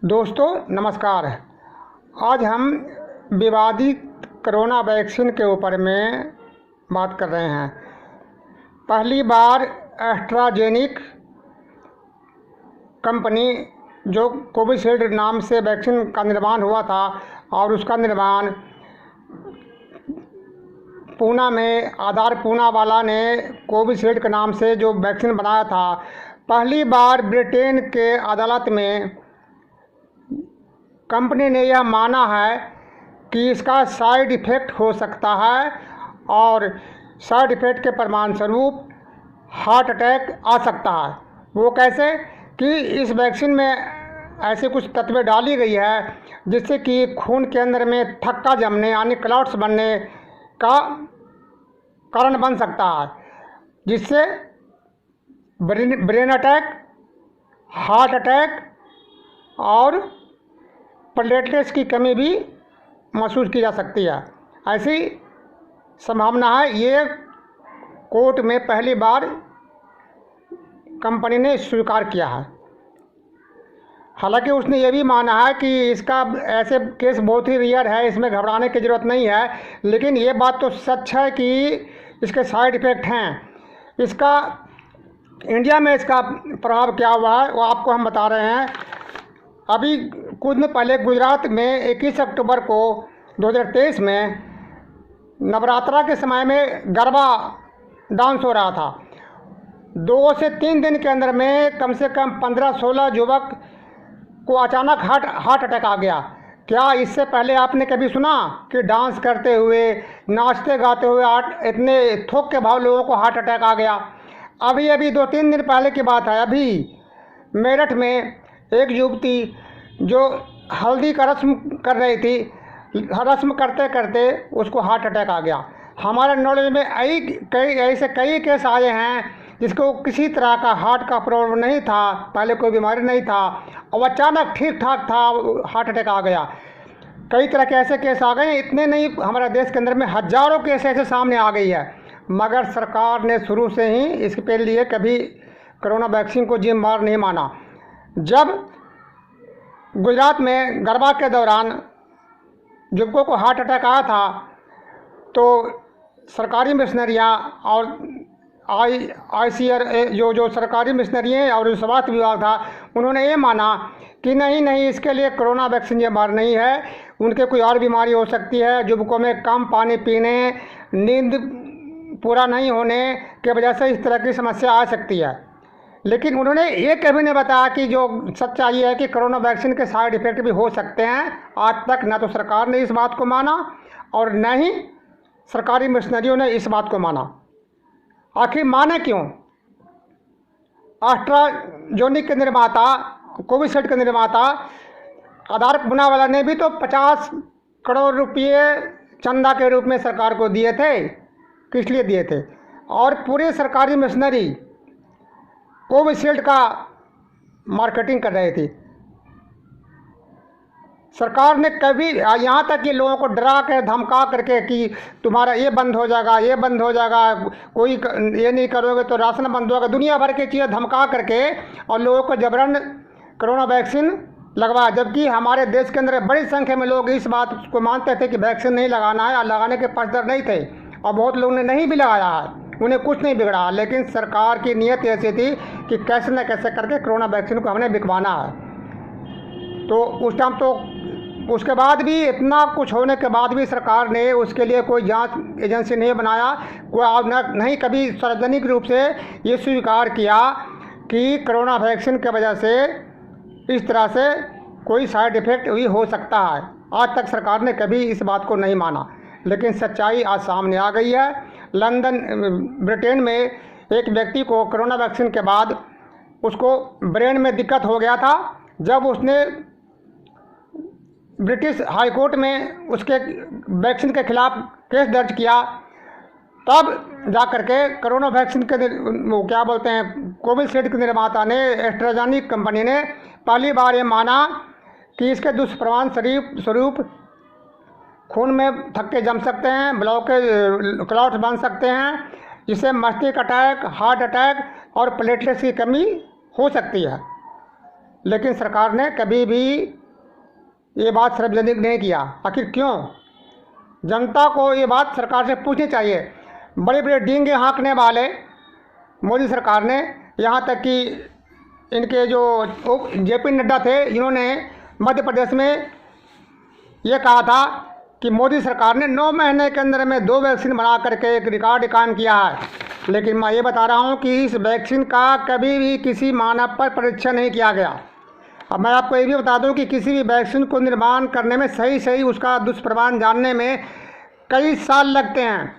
दोस्तों नमस्कार। आज हम विवादित कोरोना वैक्सीन के ऊपर में बात कर रहे हैं। पहली बार एस्ट्राजेनिक कंपनी जो कोविशील्ड नाम से वैक्सीन का निर्माण हुआ था और उसका निर्माण पूना में आधार पूनावाला ने कोविशील्ड के नाम से जो वैक्सीन बनाया था, पहली बार ब्रिटेन के अदालत में कंपनी ने यह माना है कि इसका साइड इफ़ेक्ट हो सकता है और साइड इफ़ेक्ट के परिणाम स्वरूप हार्ट अटैक आ सकता है। वो कैसे कि इस वैक्सीन में ऐसे कुछ तत्वें डाली गई है जिससे कि खून के अंदर में थक्का जमने यानी क्लॉट्स बनने का कारण बन सकता है, जिससे ब्रेन अटैक, हार्ट अटैक और प्लेटलेट्स की कमी भी महसूस की जा सकती है। ऐसी संभावना है। ये कोर्ट में पहली बार कंपनी ने स्वीकार किया है। हालांकि उसने ये भी माना है कि इसका ऐसे केस बहुत ही रेयर है, इसमें घबराने की ज़रूरत नहीं है, लेकिन ये बात तो सच है कि इसके साइड इफ़ेक्ट हैं। इसका इंडिया में इसका प्रभाव क्या हुआ है वो आपको हम बता रहे हैं। अभी कुछ दिन पहले गुजरात में 21 अक्टूबर को 2023 में नवरात्रा के समय में गरबा डांस हो रहा था। 2 से 3 दिन के अंदर में कम से कम 15-16 युवक को अचानक हार्ट अटैक आ गया। क्या इससे पहले आपने कभी सुना कि डांस करते हुए, नाचते गाते हुए इतने थोक के भाव लोगों को हार्ट अटैक आ गया? अभी 2-3 दिन पहले की बात है। अभी मेरठ में एक युवती जो हल्दी का रस्म कर रही थी, रस्म करते करते उसको हार्ट अटैक आ गया। हमारे नॉलेज में कई केस आए हैं जिसको किसी तरह का हार्ट का प्रॉब्लम नहीं था, पहले कोई बीमारी नहीं था और अचानक ठीक ठाक था, हार्ट अटैक आ गया। कई तरह के ऐसे केस आ गए। इतने नहीं, हमारे देश के अंदर में हज़ारों केस ऐसे सामने आ गई है, मगर सरकार ने शुरू से ही इसके लिए कभी कोरोना वैक्सीन को जिम्मेदार नहीं माना। जब गुजरात में गरबा के दौरान युवकों को हार्ट अटैक आया था तो सरकारी मिशनरियाँ और ICR जो सरकारी मिशनरी और स्वास्थ्य विभाग था, उन्होंने ये माना कि नहीं इसके लिए कोरोना वैक्सीन जिम्मेदार नहीं है, उनके कोई और बीमारी हो सकती है। युवकों में कम पानी पीने, नींद पूरा नहीं होने की वजह से इस तरह की समस्या आ सकती है। लेकिन उन्होंने ये कभी नहीं बताया कि जो सच्चाई है कि कोरोना वैक्सीन के साइड इफ़ेक्ट भी हो सकते हैं। आज तक न तो सरकार ने इस बात को माना और न ही सरकारी मिशनरियों ने इस बात को माना। आखिर माने क्यों? एस्ट्राजेनिक के निर्माता, कोविशील्ड के निर्माता आधार पूनावाला ने भी तो 50 करोड़ रुपये चंदा के रूप में सरकार को दिए थे। किस लिए दिए थे? और पूरे सरकारी मिशनरी कोविशील्ड का मार्केटिंग कर रही थी। सरकार ने कभी यहाँ तक कि लोगों को डरा कर धमका करके कि तुम्हारा ये बंद हो जाएगा, ये बंद हो जाएगा, कोई ये नहीं करोगे तो राशन बंद होगा, दुनिया भर की चीज़ें धमका करके और लोगों को जबरन कोरोना वैक्सीन लगवाया। जबकि हमारे देश के अंदर बड़ी संख्या में लोग इस बात को मानते थे कि वैक्सीन नहीं लगाना है और लगाने के पक्षधर नहीं थे, और बहुत लोगों ने नहीं भी लगाया है, उन्हें कुछ नहीं बिगड़ा। लेकिन सरकार की नीयत ऐसी थी कि कैसे न कैसे करके कोरोना वैक्सीन को हमने बिकवाना है। तो उस टाइम तो उसके बाद भी, इतना कुछ होने के बाद भी सरकार ने उसके लिए कोई जांच एजेंसी नहीं बनाया, कोई नहीं कभी सार्वजनिक रूप से ये स्वीकार किया कि कोरोना वैक्सीन की वजह से इस तरह से कोई साइड इफ़ेक्ट भी हो सकता है। आज तक सरकार ने कभी इस बात को नहीं माना, लेकिन सच्चाई आज सामने आ गई है। ब्रिटेन में एक व्यक्ति को कोरोना वैक्सीन के बाद उसको ब्रेन में दिक्कत हो गया था। जब उसने ब्रिटिश हाई कोर्ट में उसके वैक्सीन के खिलाफ केस दर्ज किया, तब जा कर के कोरोना वैक्सीन के वो क्या बोलते हैं, कोविशील्ड के निर्माता ने, एस्ट्राजेनिक कंपनी ने पहली बार ये माना कि इसके दुष्प्रभाव स्वरूप खून में थक्के जम सकते हैं, क्लॉट्स बन सकते हैं, जिससे मस्तिष्क अटैक, हार्ट अटैक और प्लेटलेट्स की कमी हो सकती है। लेकिन सरकार ने कभी भी ये बात सार्वजनिक नहीं किया। आखिर क्यों? जनता को ये बात सरकार से पूछनी चाहिए। बड़े बड़े डींगे हाँकने वाले मोदी सरकार ने, यहाँ तक कि इनके जो जेपी नड्डा थे, इन्होंने मध्य प्रदेश में ये कहा था कि मोदी सरकार ने 9 महीने के अंदर में 2 वैक्सीन बना करके एक रिकॉर्ड कायम किया है। लेकिन मैं ये बता रहा हूँ कि इस वैक्सीन का कभी भी किसी मानव पर परीक्षण नहीं किया गया। अब मैं आपको ये भी बता दूं कि किसी भी वैक्सीन को निर्माण करने में सही उसका दुष्प्रभाव जानने में कई साल लगते हैं।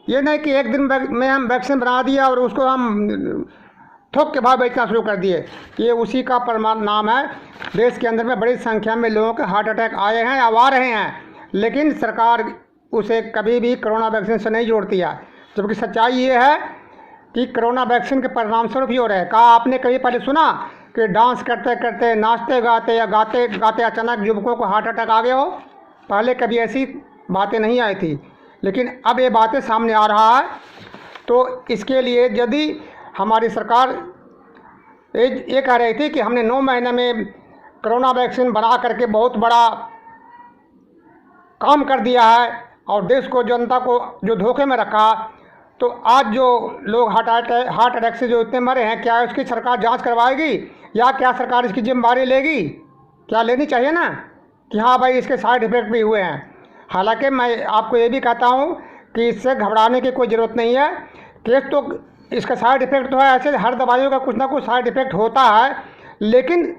ये नहीं कि एक दिन में हम वैक्सीन बना दिया और उसको हम थोक के भाव बेचना शुरू कर दिए। ये उसी का परिणाम है। देश के अंदर में बड़ी संख्या में लोगों के हार्ट अटैक आए हैं या आ रहे हैं, लेकिन सरकार उसे कभी भी कोरोना वैक्सीन से नहीं जोड़ती है। जबकि सच्चाई ये है कि कोरोना वैक्सीन के परिणाम स्वरूप ही हो रहे हैं। कहा आपने कभी पहले सुना कि डांस करते करते, नाचते गाते या गाते गाते अचानक युवकों को हार्ट अटैक आ गया हो? पहले कभी ऐसी बातें नहीं आई थी, लेकिन अब ये बातें सामने आ रहा है। तो इसके लिए यदि हमारी सरकार ये कह रही थी कि हमने 9 महीने में कोरोना वैक्सीन बना करके बहुत बड़ा काम कर दिया है और देश को, जनता को जो धोखे में रखा, तो आज जो लोग हार्ट अटैक से जो इतने मरे हैं, क्या उसकी सरकार जांच करवाएगी या क्या सरकार इसकी जिम्मेदारी लेगी? क्या लेनी चाहिए ना कि हाँ भाई इसके साइड इफ़ेक्ट भी हुए हैं। हालांकि मैं आपको ये भी कहता हूँ कि इससे घबराने की कोई ज़रूरत नहीं है। केस तो इसका साइड इफ़ेक्ट तो है, ऐसे हर दवाइयों का कुछ ना कुछ साइड इफ़ेक्ट होता है, लेकिन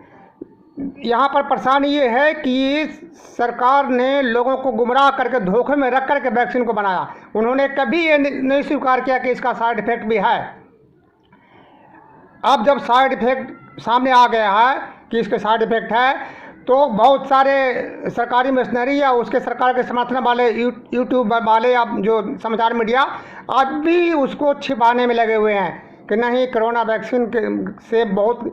यहाँ पर परेशानी ये है कि सरकार ने लोगों को गुमराह करके, धोखे में रख करके वैक्सीन को बनाया। उन्होंने कभी ये नहीं स्वीकार किया कि इसका साइड इफ़ेक्ट भी है। अब जब साइड इफ़ेक्ट सामने आ गया है कि इसके साइड इफ़ेक्ट है, तो बहुत सारे सरकारी मशीनरी या उसके सरकार के समर्थन वाले यूट्यूब वाले या जो समाचार मीडिया आज भी उसको छिपाने में लगे हुए हैं कि नहीं, कोरोना वैक्सीन से बहुत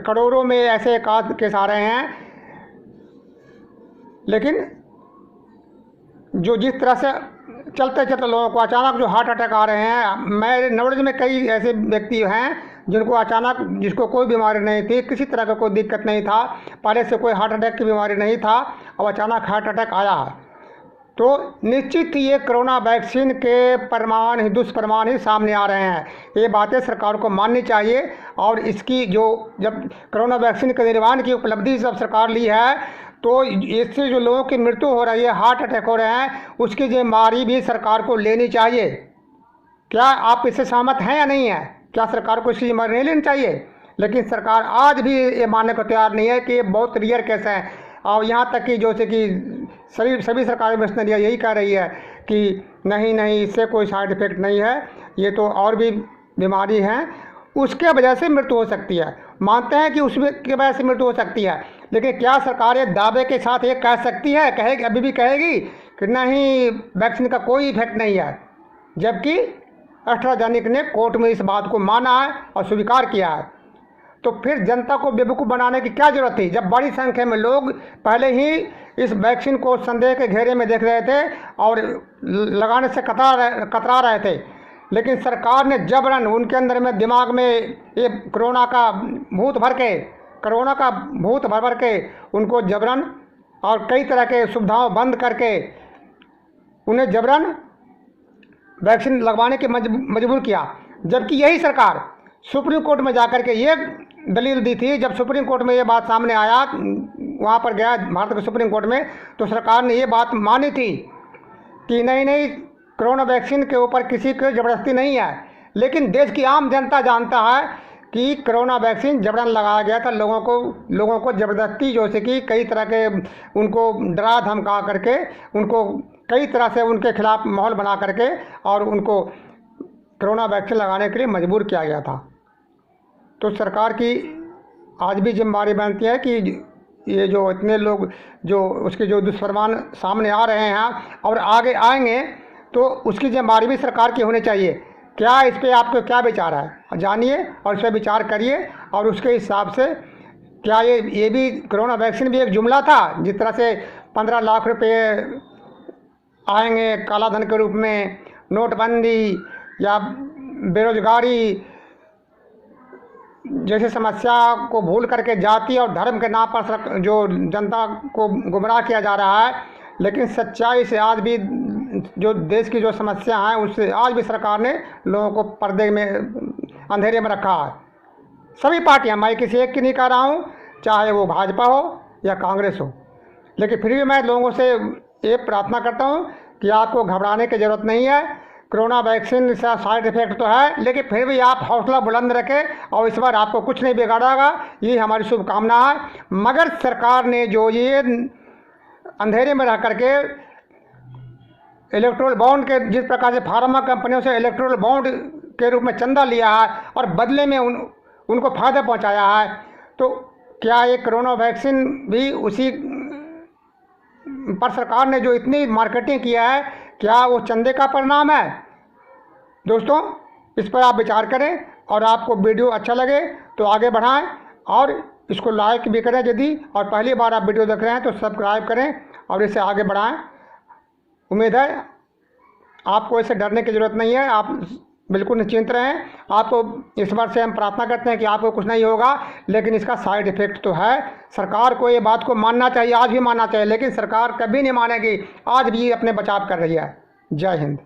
करोड़ों में ऐसे केस आ रहे हैं। लेकिन जो जिस तरह से चलते चलते लोगों को अचानक जो हार्ट अटैक आ रहे हैं, मेरे नॉलेज में कई ऐसे व्यक्ति हैं जिनको अचानक, जिसको कोई बीमारी नहीं थी, किसी तरह का कोई दिक्कत नहीं था, पहले से कोई हार्ट अटैक की बीमारी नहीं था, अब अचानक हार्ट अटैक आया है। तो निश्चित ही ये कोरोना वैक्सीन के दुष्परिणाम ही सामने आ रहे हैं। ये बातें सरकार को माननी चाहिए। और इसकी जब कोरोना वैक्सीन के निर्माण की उपलब्धि जब सरकार ली है, तो इससे जो लोगों की मृत्यु हो रही है, हार्ट अटैक हो रहे हैं, उसकी जिम्मेदारी भी सरकार को लेनी चाहिए। क्या आप इससे सहमत हैं या नहीं है? क्या सरकार को इसकी जिम्मेदारी नहीं लेनी चाहिए? लेकिन सरकार आज भी ये मानने को तैयार नहीं है कि ये बहुत रेयर केस है। और यहाँ तक कि जैसे कि सभी सरकारी मशीनरियाँ यही कह रही है कि नहीं, इससे कोई साइड इफ़ेक्ट नहीं है, ये तो और भी बीमारी हैं, उसके वजह से मृत्यु हो सकती है। मानते हैं कि उसमें की वजह से मृत्यु हो सकती है, लेकिन क्या सरकार एक दावे के साथ ये कह सकती है, कहेगी, अभी भी कहेगी कि नहीं, वैक्सीन का कोई इफेक्ट नहीं है? जबकि एस्ट्राजेनेका ने कोर्ट में इस बात को माना है और स्वीकार किया है। तो फिर जनता को बेवकूफ़ बनाने की क्या ज़रूरत थी, जब बड़ी संख्या में लोग पहले ही इस वैक्सीन को संदेह के घेरे में देख रहे थे और लगाने से कतरा रहे थे। लेकिन सरकार ने जबरन उनके अंदर में, दिमाग में ये कोरोना का भूत भर के उनको जबरन और कई तरह के सुविधाओं बंद करके उन्हें जबरन वैक्सीन लगवाने के मजबूर किया। जबकि यही सरकार सुप्रीम कोर्ट में जाकर के ये दलील दी थी, जब सुप्रीम कोर्ट में ये बात सामने आया, वहाँ पर गया भारत के सुप्रीम कोर्ट में, तो सरकार ने ये बात मानी थी कि नहीं, कोरोना वैक्सीन के ऊपर किसी की ज़बरदस्ती नहीं है। लेकिन देश की आम जनता जानता है कि कोरोना वैक्सीन जबरन लगाया गया था, लोगों को ज़बरदस्ती, जैसे कि कई तरह के उनको डरा धमका करके, उनको कई तरह से उनके खिलाफ माहौल बना करके और उनको कोरोना वैक्सीन लगाने के लिए मजबूर किया गया था। तो सरकार की आज भी जिम्मेदारी बनती है कि ये जो इतने लोग जो उसके जो दुष्परिणाम सामने आ रहे हैं और आगे आएंगे, तो उसकी जिम्मेदारी भी सरकार की होनी चाहिए। क्या इस पर आपको क्या विचार है, जानिए और इस पर विचार करिए। और उसके हिसाब से क्या ये भी कोरोना वैक्सीन भी एक जुमला था, जिस तरह से 15 लाख रुपए आएंगे काला धन के रूप में, नोटबंदी या बेरोजगारी जैसे समस्या को भूल करके जाति और धर्म के नाम पर जो जनता को गुमराह किया जा रहा है, लेकिन सच्चाई से आज भी जो देश की जो समस्या है उससे आज भी सरकार ने लोगों को पर्दे में अंधेरे में रखा है। सभी पार्टियां, मैं किसी एक की नहीं कह रहा हूँ, चाहे वो भाजपा हो या कांग्रेस हो, लेकिन फिर भी मैं लोगों से ये प्रार्थना करता हूँ कि आपको घबराने की ज़रूरत नहीं है। कोरोना वैक्सीन से साइड इफ़ेक्ट तो है, लेकिन फिर भी आप हौसला बुलंद रखें और इस बार आपको कुछ नहीं बिगाड़ेगा, ये हमारी शुभकामना है। मगर सरकार ने जो ये अंधेरे में रह करके इलेक्ट्रोल बॉन्ड के जिस प्रकार से फार्मा कंपनियों से इलेक्ट्रोल बॉन्ड के रूप में चंदा लिया है और बदले में उनको फ़ायदा पहुंचाया है, तो क्या ये कोरोना वैक्सीन भी उसी पर सरकार ने जो इतनी मार्केटिंग किया है, क्या वो चंदे का परिणाम है? दोस्तों, इस पर आप विचार करें और आपको वीडियो अच्छा लगे तो आगे बढ़ाएं और इसको लाइक भी करें यदि, और पहली बार आप वीडियो देख रहे हैं तो सब्सक्राइब करें और इसे आगे बढ़ाएं। उम्मीद है आपको इससे डरने की ज़रूरत नहीं है, आप बिल्कुल निश्चिंत रहें। आपको इस बार से हम प्रार्थना करते हैं कि आपको कुछ नहीं होगा, लेकिन इसका साइड इफ़ेक्ट तो है। सरकार को ये बात को मानना चाहिए, आज भी मानना चाहिए, लेकिन सरकार कभी नहीं मानेगी, आज भी अपने बचाव कर रही है। जय हिंद।